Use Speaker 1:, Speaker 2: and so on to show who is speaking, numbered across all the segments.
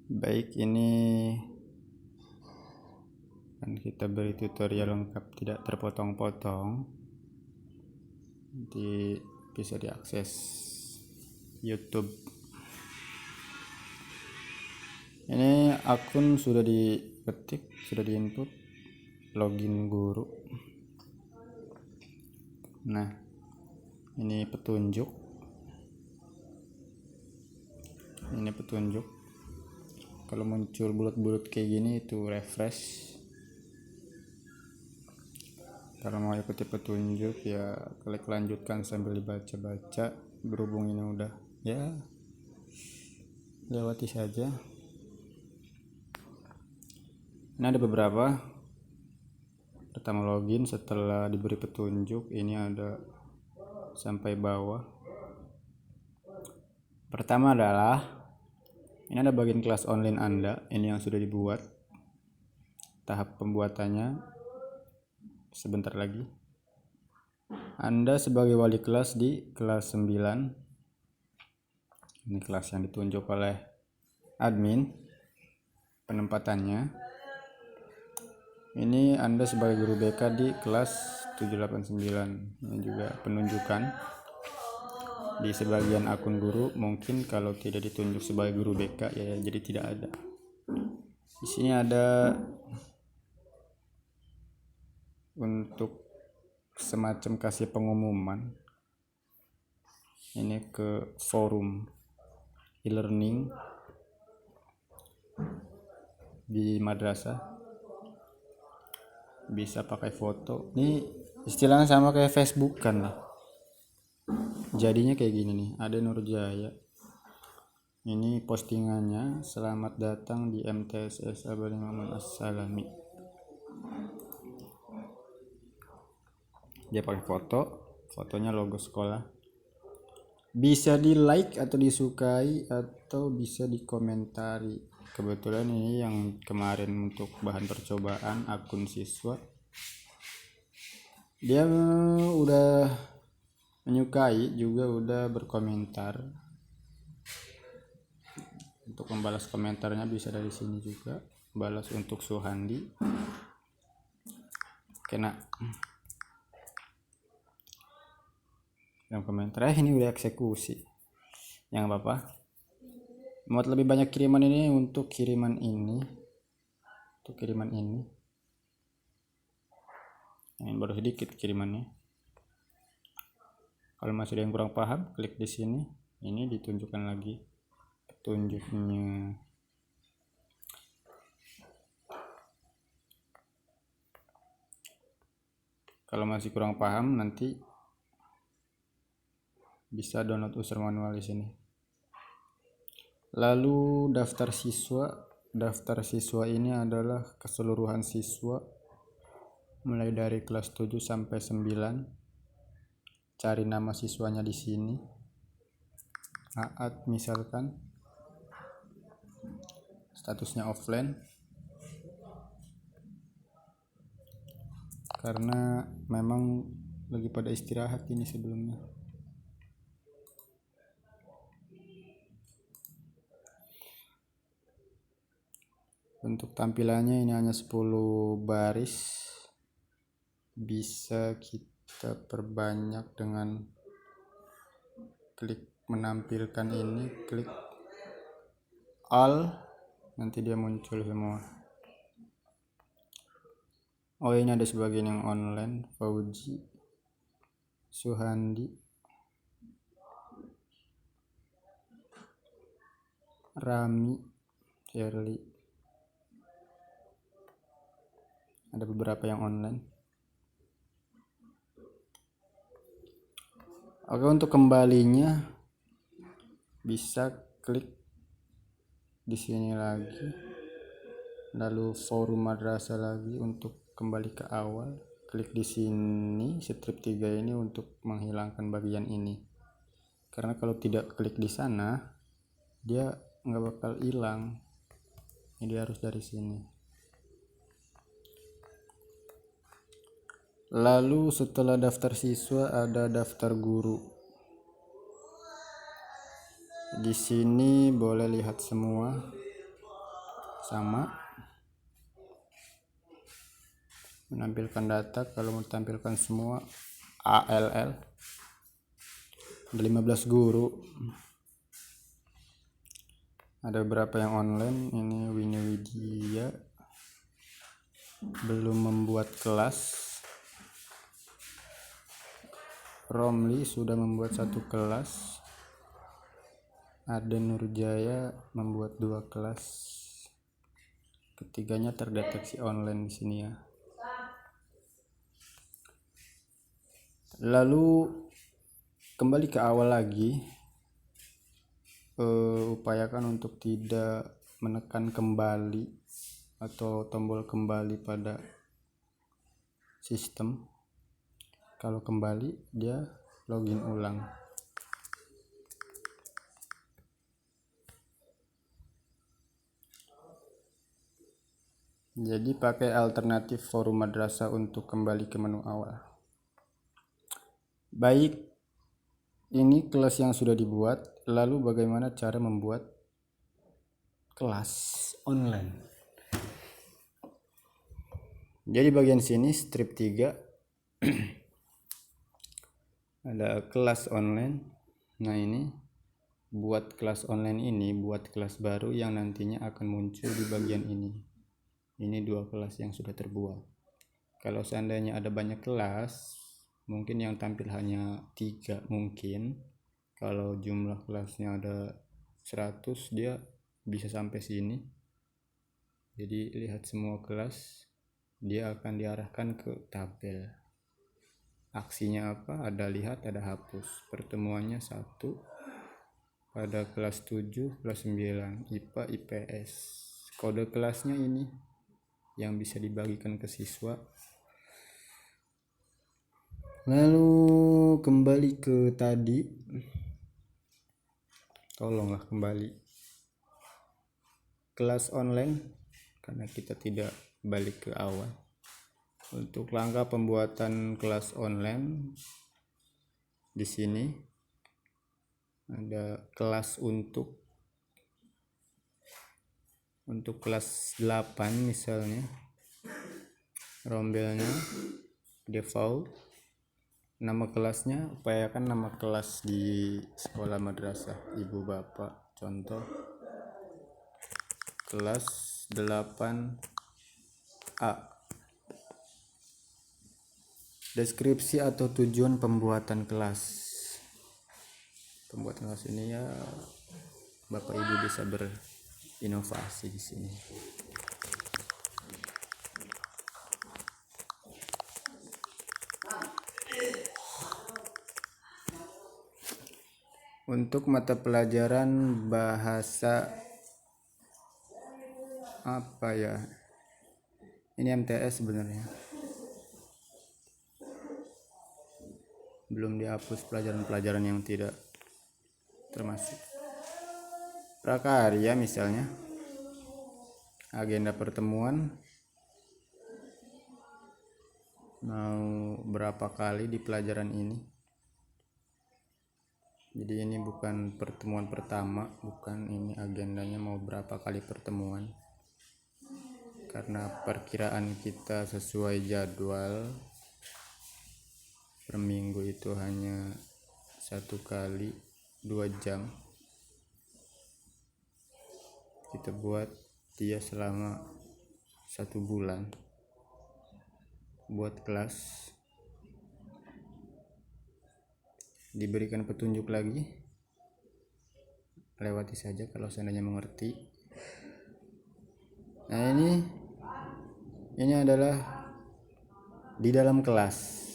Speaker 1: Baik, ini kan kita beri tutorial lengkap tidak terpotong-potong. Nanti bisa diakses YouTube. Ini akun sudah diketik, sudah diinput, login guru. Nah, ini petunjuk. Kalau muncul bulat-bulat kayak gini itu refresh. Kalau mau ikuti petunjuk ya klik lanjutkan sambil dibaca-baca. Berhubung ini udah ya lewati saja. Ini ada beberapa. Pertama login, setelah diberi petunjuk ini ada sampai bawah. Pertama adalah ini ada bagian kelas online Anda, ini yang sudah dibuat. Tahap pembuatannya sebentar lagi. Anda sebagai wali kelas di kelas 9. Ini kelas yang ditunjuk oleh admin. Penempatannya. Ini Anda sebagai guru BK di kelas 789. Ini juga penunjukan. Di sebagian akun guru mungkin kalau tidak ditunjuk sebagai guru BK ya jadi tidak ada. Di sini ada untuk semacam kasih pengumuman. Ini ke forum e-learning di madrasah. Bisa pakai foto. Ini istilahnya sama kayak Facebook kan lah. Jadinya kayak gini nih, ada Nurjaya. Ini postingannya, selamat datang di MTSS Abadi Muhammad As-Salami. Dia pakai fotonya logo sekolah. Bisa di like atau disukai atau bisa dikomentari. Kebetulan ini yang kemarin untuk bahan percobaan akun siswa. Dia udah menyukai juga udah berkomentar. Untuk membalas komentarnya bisa dari sini juga. Balas untuk Suhandi. Kena yang komentar ini udah eksekusi. Yang apa-apa. Muat lebih banyak kiriman ini untuk kiriman ini. Yang baru sedikit kirimannya. Kalau masih ada yang kurang paham, klik di sini. Ini ditunjukkan lagi petunjuknya. Kalau masih kurang paham nanti bisa download user manual di sini. Lalu daftar siswa ini adalah keseluruhan siswa mulai dari kelas 7 sampai 9. Cari nama siswanya di sini. Aat misalkan. Statusnya offline. Karena memang lagi pada istirahat ini sebelumnya. Untuk tampilannya ini hanya 10 baris. Bisa kita perbanyak dengan klik menampilkan ini, klik all, nanti dia muncul semua. Oh ini ada sebagian yang online, Fauji, Suhandi, Rami, Shirley. Ada beberapa yang online. Oke, untuk kembalinya bisa klik di sini lagi. Lalu forum madrasah lagi untuk kembali ke awal. Klik di sini strip 3 ini untuk menghilangkan bagian ini. Karena kalau tidak klik di sana dia nggak bakal hilang. Ini dia harus dari sini. Lalu setelah daftar siswa ada daftar guru. Di sini boleh lihat semua. sama, menampilkan data. Kalau mau tampilkan semua ALL, ada 15 guru, ada beberapa yang online. Ini Winiwidia belum membuat kelas. Romli sudah membuat 1 kelas. Aden Nurjaya membuat 2 kelas. Ketiganya terdeteksi online di sini ya. Lalu kembali ke awal lagi, upayakan untuk tidak menekan kembali atau tombol kembali pada sistem. Kalau kembali dia login ulang. Jadi pakai alternatif forum madrasah untuk kembali ke menu awal. Baik, ini kelas yang sudah dibuat. Lalu bagaimana cara membuat kelas online? Jadi bagian sini strip 3 ada kelas online. Nah, ini buat kelas online ini, buat kelas baru yang nantinya akan muncul di bagian ini. Ini 2 kelas yang sudah terbuat. Kalau seandainya ada banyak kelas, mungkin yang tampil hanya 3 mungkin. Kalau jumlah kelasnya ada 100, dia bisa sampai sini. Jadi lihat semua kelas, dia akan diarahkan ke tabel. Aksinya apa? Ada lihat, ada hapus. Pertemuannya 1 pada kelas 7, kelas 9, IPA, IPS. Kode kelasnya ini yang bisa dibagikan ke siswa. Lalu kembali ke tadi, tolonglah kembali kelas online karena kita tidak balik ke awal. Untuk langkah pembuatan kelas online, di sini ada kelas untuk kelas 8 misalnya, rombelnya default. Nama kelasnya upayakan nama kelas di sekolah madrasah ibu bapak. Contoh kelas 8A. Deskripsi atau tujuan pembuatan kelas. Pembuatan kelas ini ya bapak ibu bisa berinovasi di sini. Untuk mata pelajaran bahasa apa ya? Ini MTS sebenarnya. Belum dihapus pelajaran-pelajaran yang tidak termasuk. Prakarya misalnya. Agenda pertemuan. Mau berapa kali di pelajaran ini? Jadi ini bukan pertemuan pertama, bukan, ini agendanya mau berapa kali pertemuan. Karena perkiraan kita sesuai jadwal per minggu itu hanya 1 kali 2 jam. Kita buat dia selama 1 bulan buat kelas. Diberikan petunjuk lagi, lewati saja kalau seandainya mengerti. Nah, ini adalah di dalam kelas.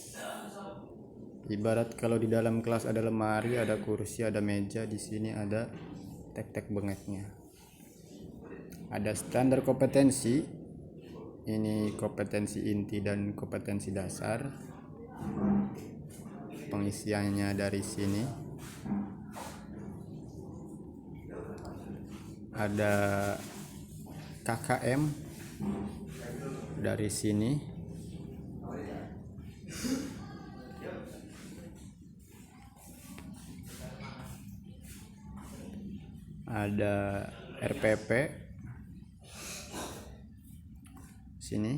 Speaker 1: Ibarat kalau di dalam kelas ada lemari, ada kursi, ada meja, di sini ada tek-tek bengeknya. Ada standar kompetensi. Ini kompetensi inti dan kompetensi dasar. Pengisiannya dari sini. Ada KKM dari sini. Ada RPP, Sini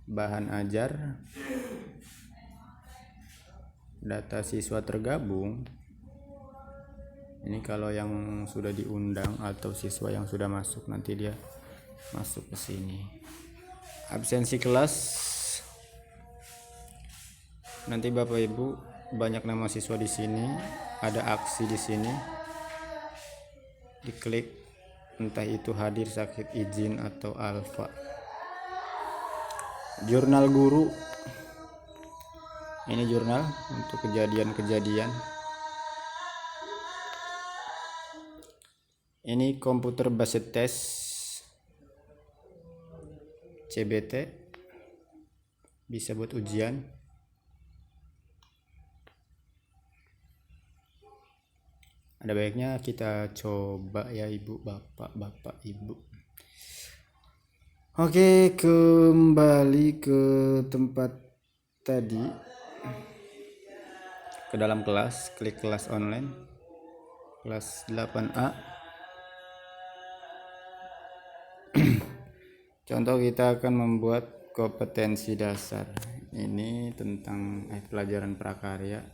Speaker 1: bahan ajar, data siswa tergabung. Ini kalau yang sudah diundang atau siswa yang sudah masuk, nanti dia masuk ke sini. Absensi kelas, nanti Bapak Ibu banyak nama siswa di sini, ada aksi di sini. Diklik, entah itu hadir, sakit, izin atau alfa. Jurnal guru, ini jurnal untuk kejadian-kejadian. Ini komputer based test CBT, bisa buat ujian. Ada baiknya kita coba ya Ibu, Bapak, Ibu. Oke, kembali ke tempat tadi, ke dalam kelas, klik kelas online, kelas 8A. Contoh, kita akan membuat kompetensi dasar. Ini tentang pelajaran prakarya,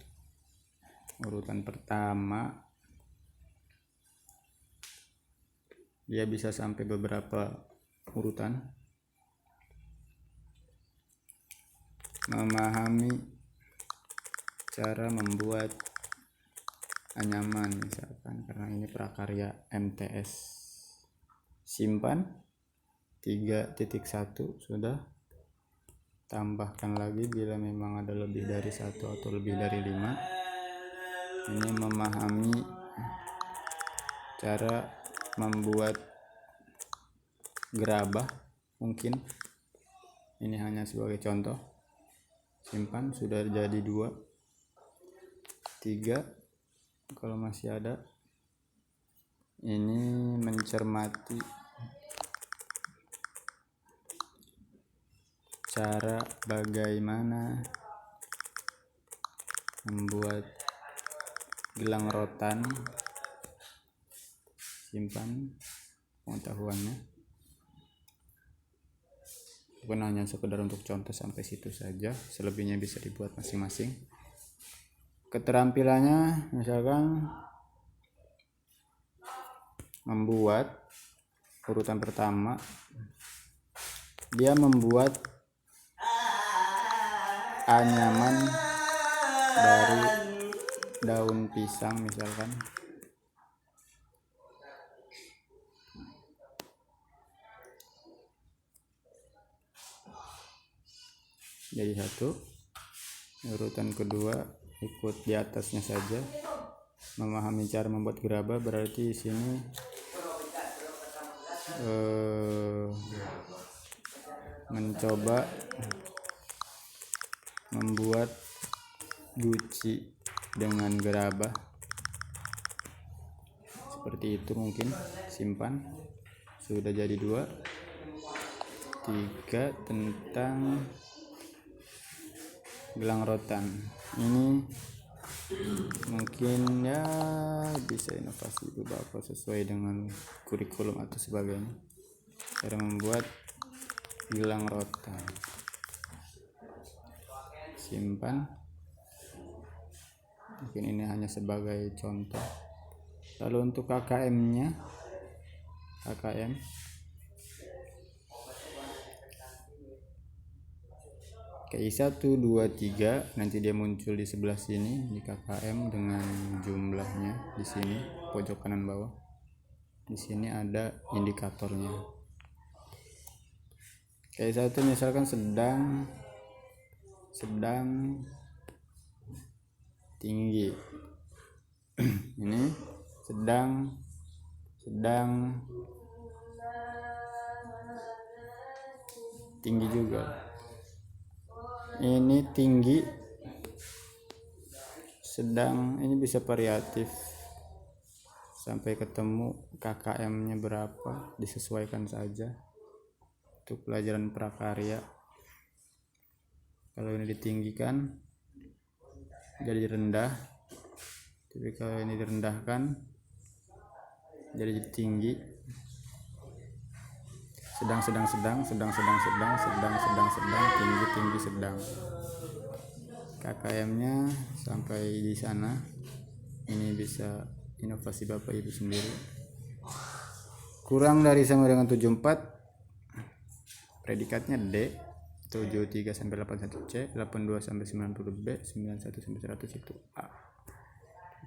Speaker 1: urutan pertama. Dia bisa sampai beberapa urutan. Memahami cara membuat anyaman, misalkan, karena ini prakarya MTS. Simpan 3.1 sudah. Tambahkan lagi bila memang ada lebih dari 1 atau lebih dari 5. Ini memahami cara membuat gerabah, mungkin ini hanya sebagai contoh. Simpan, sudah jadi 2. 3 kalau masih ada. Ini mencermati cara bagaimana membuat gelang rotan. Simpan pengetahuannya. Bukan hanya sekedar untuk contoh, sampai situ saja, selebihnya bisa dibuat masing-masing. Keterampilannya misalkan membuat urutan pertama, dia membuat anyaman dari daun pisang misalkan. Jadi 1. Urutan kedua ikut di atasnya saja. Memahami cara membuat gerabah, berarti di sini mencoba membuat guci dengan gerabah. Seperti itu mungkin. Simpan, sudah jadi 2. 3 tentang gelang rotan. Ini mungkin ya bisa inovasi beberapa sesuai dengan kurikulum atau sebagainya. Cara membuat gelang rotan. Simpan. Mungkin ini hanya sebagai contoh. Lalu untuk KKM-nya, KKM KI 1, 2, 3, nanti dia muncul di sebelah sini di KKM dengan jumlahnya di sini pojok kanan bawah. Di sini ada indikatornya. KI 1 misalkan sedang tinggi. Ini sedang tinggi juga. Ini tinggi, sedang, ini bisa variatif sampai ketemu KKM-nya berapa, disesuaikan saja. Untuk pelajaran prakarya, kalau ini ditinggikan jadi rendah, tapi kalau ini direndahkan jadi tinggi. sedang, tinggi, sedang. KKM-nya sampai di sana. Ini bisa inovasi Bapak Ibu sendiri. Kurang dari sama dengan 74, predikatnya D. 73 sampai 81 C, 82 sampai 90 B, 91 sampai 100 itu A.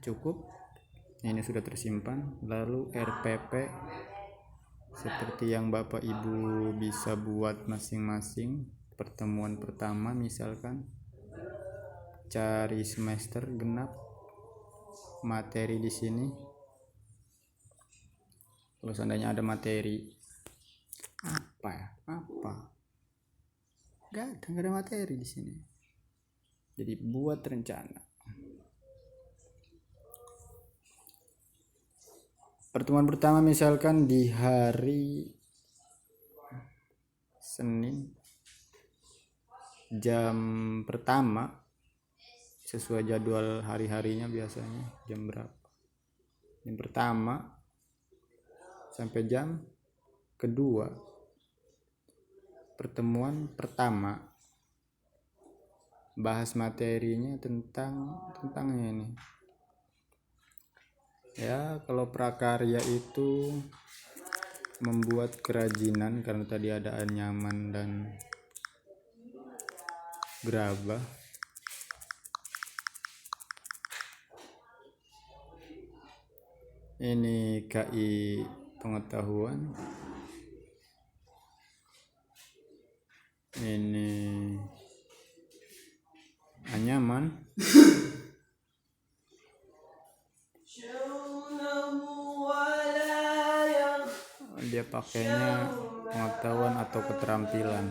Speaker 1: Cukup. Ini sudah tersimpan. Lalu RPP seperti yang Bapak Ibu bisa buat masing-masing. Pertemuan pertama misalkan cari semester genap, materi di sini. Kalau seandainya ada materi Gak ada materi di sini. Jadi buat rencana. Pertemuan pertama misalkan di hari Senin, jam pertama sesuai jadwal hari-harinya biasanya jam berapa? Jam pertama sampai jam kedua. Pertemuan pertama bahas materinya tentang ini. Ya, kalau prakarya itu membuat kerajinan, karena tadi ada anyaman dan gerabah. Ini KI pengetahuan. Ini anyaman. Dia pakainya pengetahuan atau keterampilan.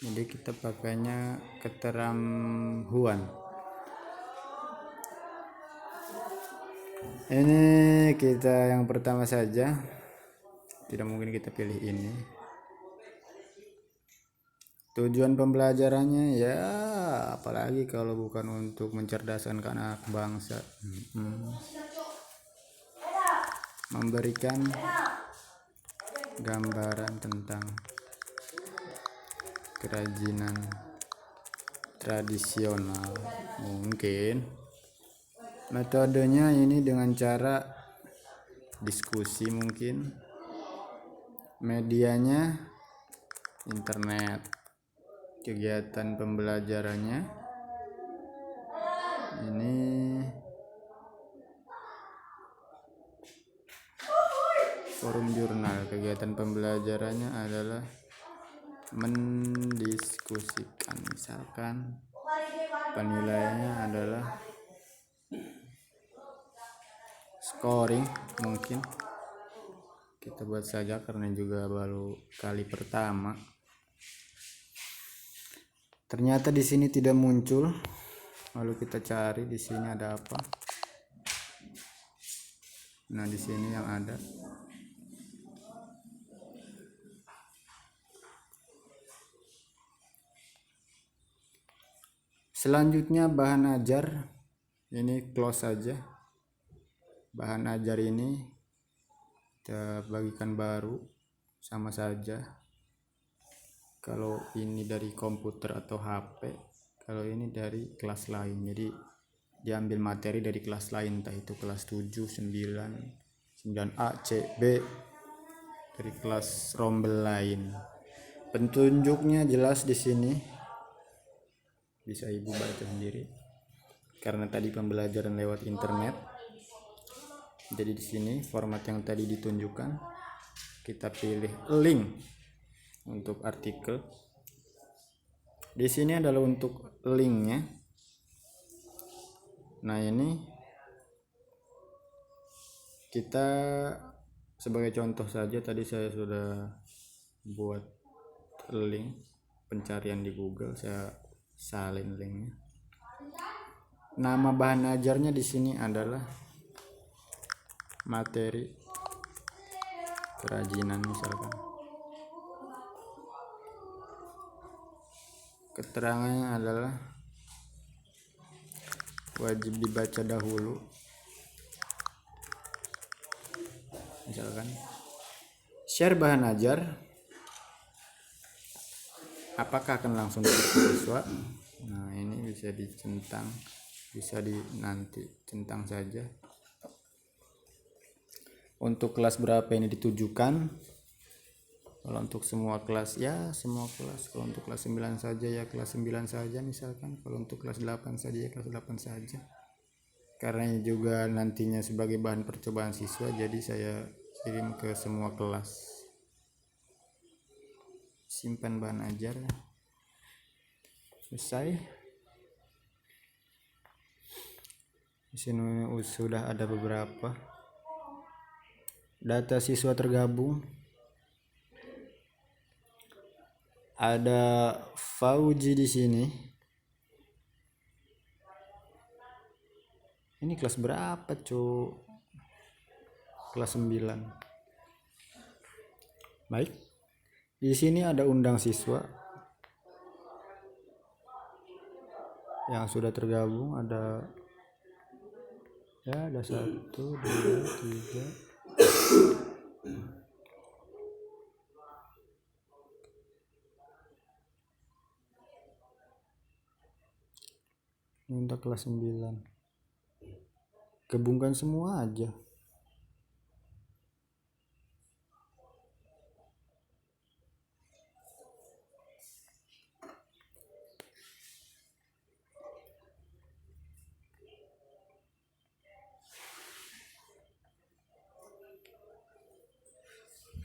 Speaker 1: Jadi kita pakainya keterampilan. Ini kita yang pertama saja. Tidak mungkin kita pilih ini. Tujuan pembelajarannya ya apalagi kalau bukan untuk mencerdaskan anak bangsa. Memberikan gambaran tentang kerajinan tradisional. Mungkin metodenya ini dengan cara diskusi, mungkin medianya internet. Kegiatan pembelajarannya ini forum jurnal. Kegiatan pembelajarannya adalah mendiskusikan, misalkan penilaiannya adalah scoring. Mungkin kita buat saja karena juga baru kali pertama. Ternyata di sini tidak muncul. Lalu kita cari di sini ada apa. Nah, di sini yang ada selanjutnya bahan ajar. Ini close saja. Bahan ajar ini kita bagikan baru, sama saja. Kalau ini dari komputer atau HP, kalau ini dari kelas lain. Jadi diambil materi dari kelas lain, entah itu kelas 7, 9, 9A, C, B, dari kelas rombel lain. Petunjuknya jelas di sini. Bisa Ibu baca sendiri. Karena tadi pembelajaran lewat internet. Jadi di sini format yang tadi ditunjukkan, kita pilih link untuk artikel. Di sini adalah untuk linknya. Nah, ini kita sebagai contoh saja, tadi saya sudah buat link pencarian di Google, saya salin linknya. Nama bahan ajarnya di sini adalah materi kerajinan misalkan. Keterangannya adalah wajib dibaca dahulu. Misalkan share bahan ajar apakah akan langsung diterima siswa? Nah, ini bisa dicentang, bisa nanti centang saja. Untuk kelas berapa ini ditujukan? Kalau untuk semua kelas ya semua kelas. Kalau untuk kelas 9 saja ya kelas 9 saja misalkan. Kalau untuk kelas 8 saja ya kelas 8 saja. Karena ini juga nantinya sebagai bahan percobaan siswa, jadi saya kirim ke semua kelas. Simpan bahan ajar. Selesai. Di sini sudah ada beberapa data siswa tergabung. Ada Fauji di sini. Ini kelas berapa, Cuk? Kelas 9. Baik. Di sini ada undang siswa yang sudah tergabung, ada 1, 2, 3. Ini untuk kelas 9. Gabungkan semua aja.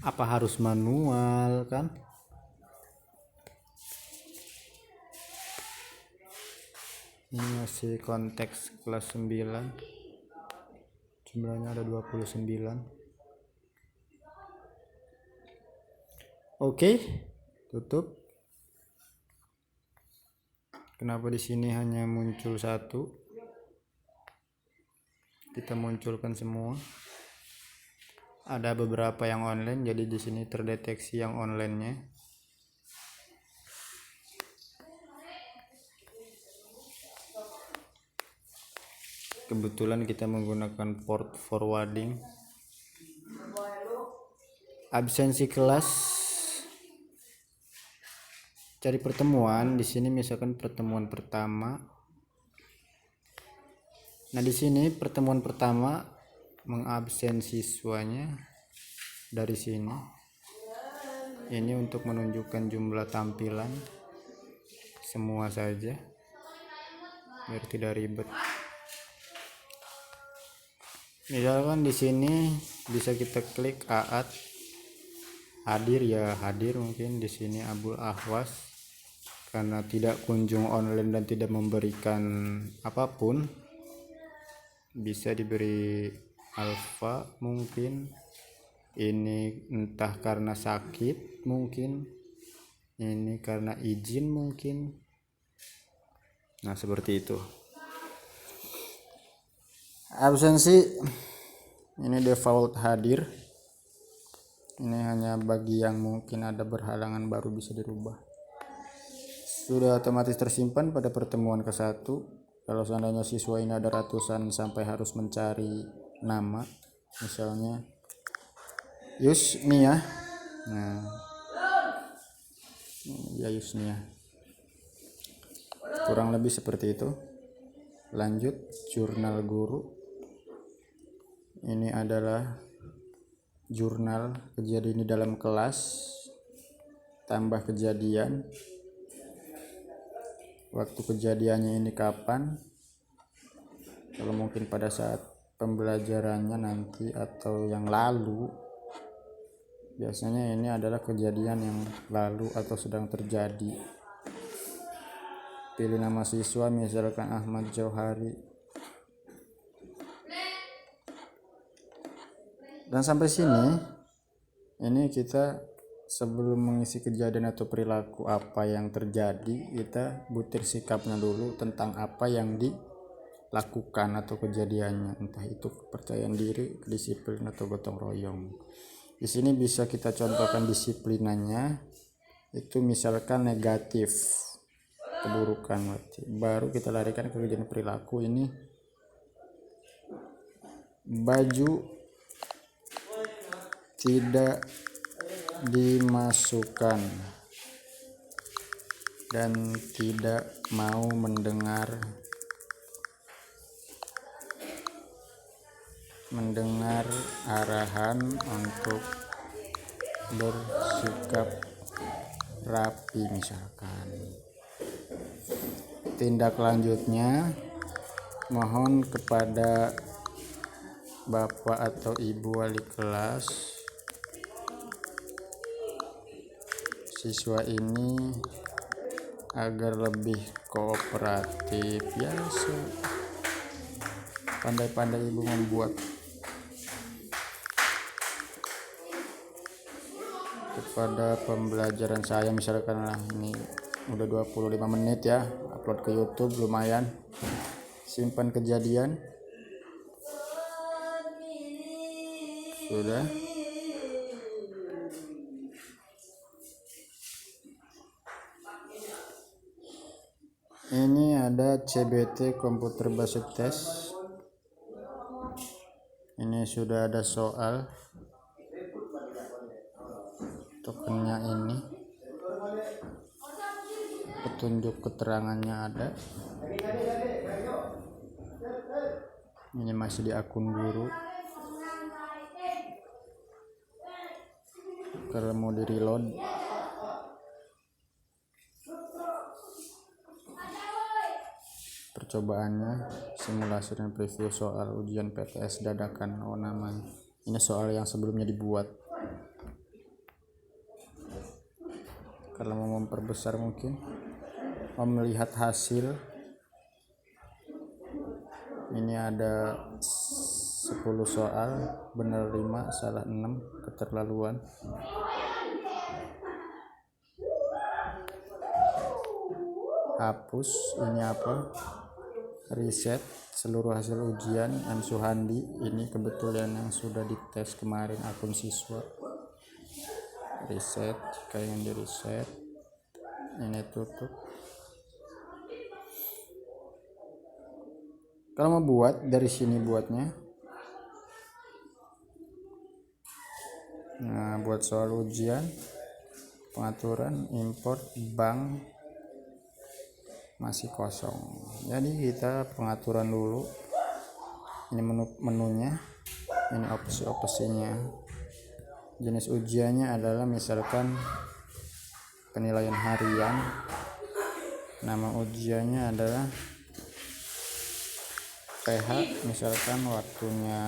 Speaker 1: Apa harus manual kan? Ini masih konteks kelas 9. Jumlahnya ada 29. Oke, tutup. Kenapa di sini hanya muncul 1? Kita munculkan semua. Ada beberapa yang online, jadi di sini terdeteksi yang online-nya. Kebetulan kita menggunakan port forwarding. Absensi kelas. Cari pertemuan. Di sini misalkan pertemuan pertama. Nah, di sini pertemuan pertama mengabsen siswanya dari sini. Ini untuk menunjukkan jumlah tampilan semua saja biar tidak ribet. Misalkan di sini bisa kita klik Aat hadir, ya hadir. Mungkin di sini Abul Ahwas karena tidak kunjung online dan tidak memberikan apapun, bisa diberi alfa. Mungkin ini entah karena sakit, mungkin ini karena izin, mungkin. Nah, seperti itu. Absensi ini default hadir. Ini hanya bagi yang mungkin ada berhalangan baru bisa dirubah. Sudah otomatis tersimpan pada pertemuan ke-1. Kalau seandainya siswa ini ada ratusan sampai harus mencari nama, misalnya Yusnia. Nah, ya Yusnia. Kurang lebih seperti itu. Lanjut, jurnal guru. Ini adalah jurnal kejadian di dalam kelas, tambah kejadian. Waktu kejadiannya ini kapan? Kalau mungkin pada saat pembelajarannya nanti atau yang lalu. Biasanya ini adalah kejadian yang lalu atau sedang terjadi. Pilih nama siswa, misalkan Ahmad Jauhari. Dan sampai sini, ini kita sebelum mengisi kejadian atau perilaku apa yang terjadi, kita butir sikapnya dulu tentang apa yang dilakukan atau kejadiannya, entah itu kepercayaan diri, disiplin atau gotong royong. Di sini bisa kita contohkan disiplinannya, itu misalkan negatif, keburukan. Baru kita larikan ke kejadian perilaku. Ini baju tidak dimasukkan. dan tidak mau mendengar arahan untuk bersikap rapi misalkan. Tindak lanjutnya, mohon kepada Bapak atau Ibu wali kelas siswa ini agar lebih kooperatif, ya pandai-pandai Ibu membuat kepada pembelajaran saya. Misalkan lah ini udah 25 menit ya, upload ke YouTube lumayan. Simpan kejadian sudah. Ini ada CBT komputer basic test. Ini sudah ada soal tokennya, ini petunjuk keterangannya ada. Ini masih di akun guru. Kalau mau di reload, percobaannya simulasi dan preview soal ujian PTS dadakan. Namanya ini soal yang sebelumnya dibuat. Kalau mau memperbesar mungkin mau melihat hasil, ini ada 10 soal, benar 5, salah 6, keterlaluan. Hapus, ini apa? Reset seluruh hasil ujian M. Suhandi. Ini kebetulan yang sudah dites kemarin akun siswa. Reset, jika ingin di reset, ini tutup. Kalau mau buat dari sini buatnya, nah buat soal ujian, pengaturan, import, bank masih kosong. Jadi kita pengaturan dulu. Ini menunya, ini opsi-opsinya. Jenis ujiannya adalah misalkan penilaian harian. Nama ujiannya adalah PH, misalkan waktunya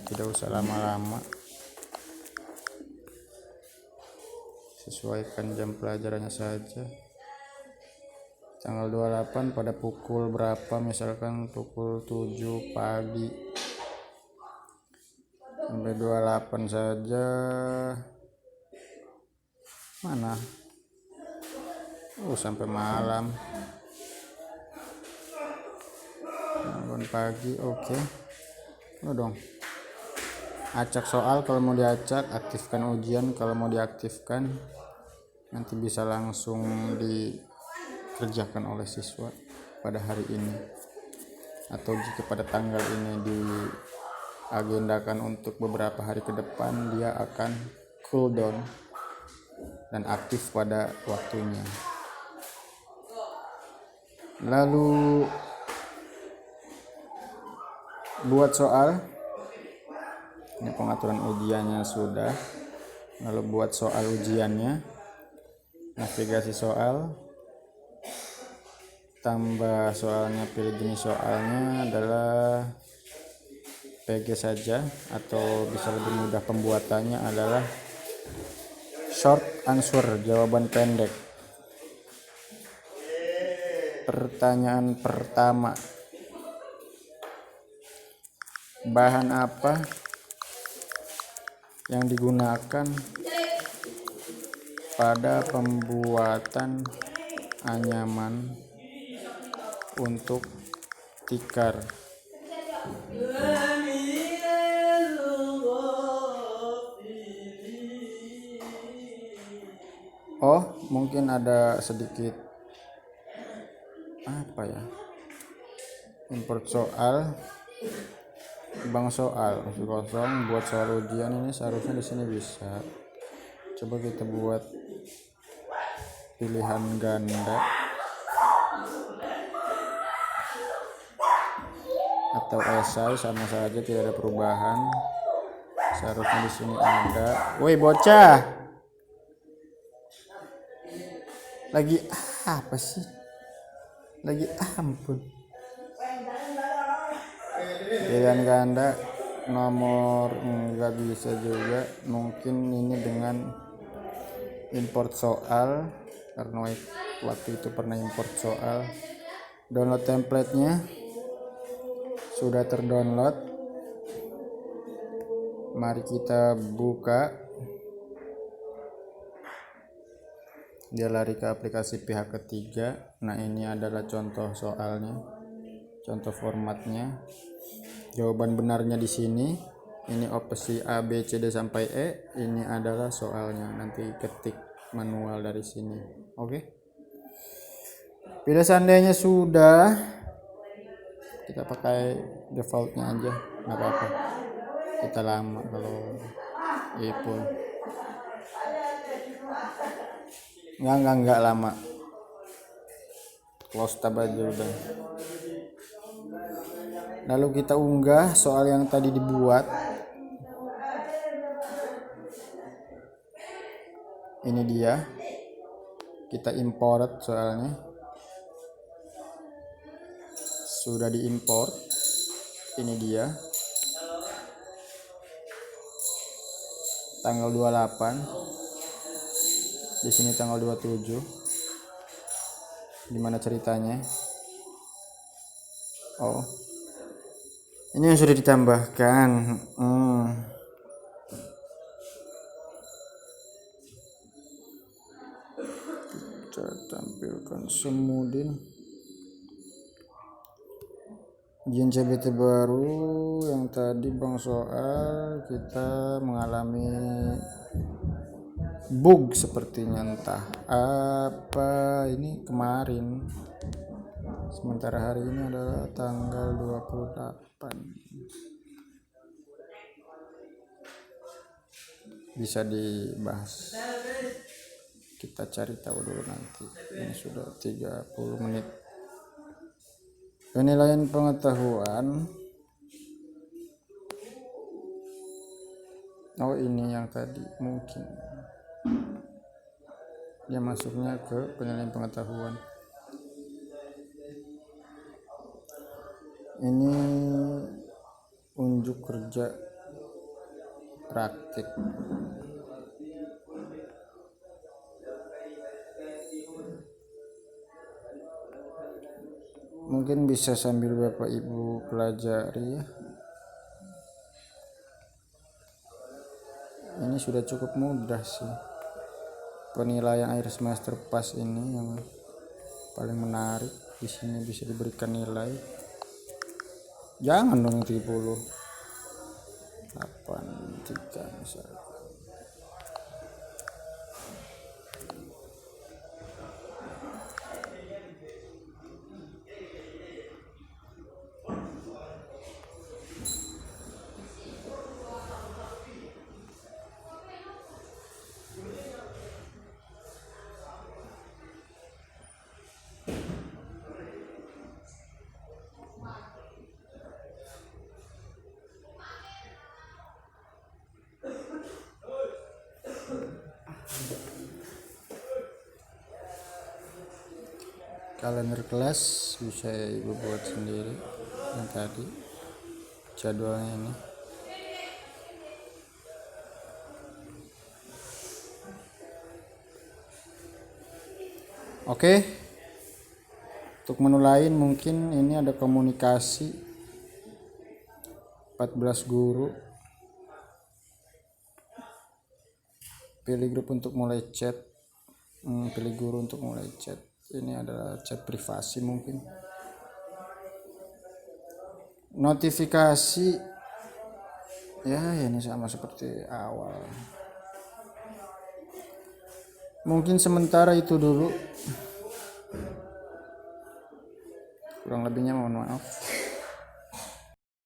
Speaker 1: tidak usah lama-lama, sesuaikan jam pelajarannya saja. Tanggal 28 pada pukul berapa, misalkan pukul 7 pagi sampai 28 saja. Mana? Sampai malam. Bangun pagi, oke. Dong. Acak soal kalau mau diacak, aktifkan ujian kalau mau diaktifkan. Nanti bisa langsung dikerjakan oleh siswa pada hari ini. Atau jika pada tanggal ini diagendakan untuk beberapa hari ke depan, dia akan cool down dan aktif pada waktunya. Lalu buat soal, ini pengaturan ujiannya sudah. Lalu buat soal ujiannya, navigasi soal, tambah soalnya, pilih jenis soalnya adalah PG saja, atau bisa lebih mudah pembuatannya adalah short answer, jawaban pendek. Pertanyaan pertama, bahan apa yang digunakan pada pembuatan anyaman untuk tikar? Mungkin ada sedikit import soal, bank soal kosong. Buat soal ujian ini seharusnya di sini bisa. Coba kita buat pilihan ganda. atau esai sama saja, tidak ada perubahan. Seharusnya di sini ada. Woi bocah, lagi apa sih? Lagi ampun. Pilihan ganda nomor nggak bisa juga, mungkin ini dengan import soal karena waktu itu pernah import soal. Download templatenya sudah terdownload, mari kita buka. Dia lari ke aplikasi pihak ketiga. Nah, ini adalah contoh soalnya, contoh formatnya. Jawaban benarnya di sini. Ini opsi A, B, C, D sampai E. Ini adalah soalnya. Nanti ketik manual dari sini. Oke. Bila seandainya sudah, kita pakai defaultnya aja, nggak apa-apa. Kita lama kalau pun. Enggak lama. Close tab aja udah. Lalu kita unggah soal yang tadi dibuat. Ini dia. Kita import soalnya. Sudah diimport. Ini dia. Tanggal 28. Di sini tanggal 27. Gimana ceritanya? Oh. Ini yang sudah ditambahkan. Kita tampilkan Semudin. Ujian CBT baru yang tadi bang soal kita mengalami bug sepertinya, entah apa ini kemarin. Sementara hari ini adalah tanggal 28. Bisa dibahas. Kita cari tahu dulu nanti. Ini sudah 30 menit. Penilaian pengetahuan. Oh, ini yang tadi mungkin. Dia masuknya ke penilaian pengetahuan. Ini unjuk kerja praktik. Mungkin bisa sambil Bapak Ibu pelajari ya. Ini sudah cukup mudah sih. Penilaian akhir semester pas ini yang paling menarik. Di sini bisa diberikan nilai. Jangan dong 30. 83 misalnya. Kalender kelas bisa Ibu buat sendiri yang tadi jadwalnya ini. Oke. Untuk menu lain mungkin ini ada komunikasi 14 guru. Pilih grup untuk mulai chat. Pilih guru untuk mulai chat. Ini adalah chat privasi mungkin. Notifikasi ya ini sama seperti awal. Mungkin sementara itu dulu. Kurang lebihnya mohon maaf.